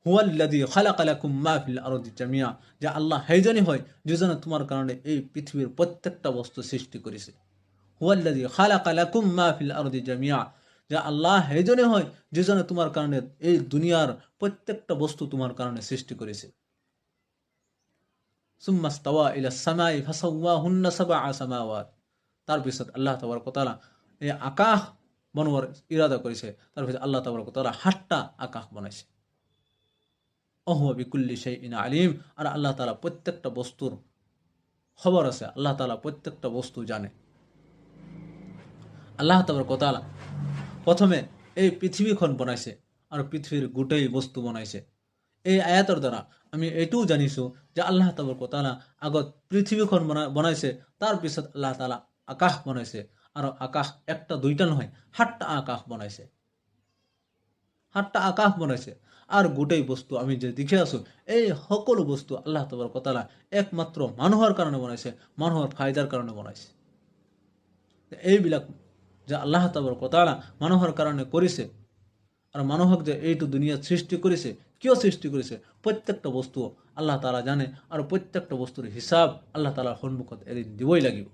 হুয়াল্লাযী খালাকা লাকুম মা ফিল আরদি জামিয়া, যে আল্লাহ সেইজনই হয় যিজনে তোমার কারণে এই পৃথিবীর প্রত্যেকটা বস্তু সৃষ্টি করেছে। হুয়াল্লাযী খালাকা লাকুম মা ফিল আরদি জামিয়া, যে আল্লাহ সেইজনই হয় যিজনে তোমার কারণে এই দুনিয়ার প্রত্যেকটা বস্তু তোমার কারণে সৃষ্টি করেছে। সুম্মা ইস্তাওয়া ইলাস সামাই ফাসাওয়াহুন্না সাবআ সামাওয়াত, তার পিছত আল্লাহ তাবারক ওয়া তাআলা এই আকাশ বনবার ইরাদা করেছে। তার পিছত আল্লাহ তাবারক ওয়া তাআলা 8টা আকাশ বানাইছে। ওহুয়া বিকুল্লি শাইইন আলিম, আর আল্লাহ তাআলা প্রত্যেকটা বস্তুর খবর আছে, আল্লাহ তাআলা প্রত্যেকটা বস্তু জানে। আল্লাহ তাবারক ওয়া তাআলা প্রথমে এই পৃথিবীখন বনাইছে আর পৃথিবীর গোটেই বস্তু বনাইছে। এই আয়াতের দ্বারা আমি এইটোও জানিছো যে আল্লাহ তাবারক ওয়া তাআলা আগত পৃথিবীখন বনাইছে, তার পিছত আল্লাহ তাআলা আকাশ বনাইছে, আর আকাশ একটা দুইটা নহয় 8টা আকাশ বনাইছে। 8টা আকাশ বনাইছে। আর গোটেই বস্তু আমি যে দেখে আছো, এই সকলো বস্তু আল্লাহ তাবারক ওয়া তাআলা একমাত্র মানুহৰ কাৰণে বনাইছে, মানুহৰ ফায়দাৰ কাৰণে বনাইছে। এইবিলাক যে আল্লাহ তাবাৰক ওয়া তাআলা মানুহৰ কারণে করেছে, আর মানুহক যে এইটো দুনিয়া সৃষ্টি করেছে, কিয় সৃষ্টি করেছে, প্রত্যেকটা বস্তু আল্লাহ তাআলা জানে, আর প্রত্যেকটা বস্তুর হিসাব আল্লাহ তাআলার সন্মুখত এদিন দিবই লাগিব।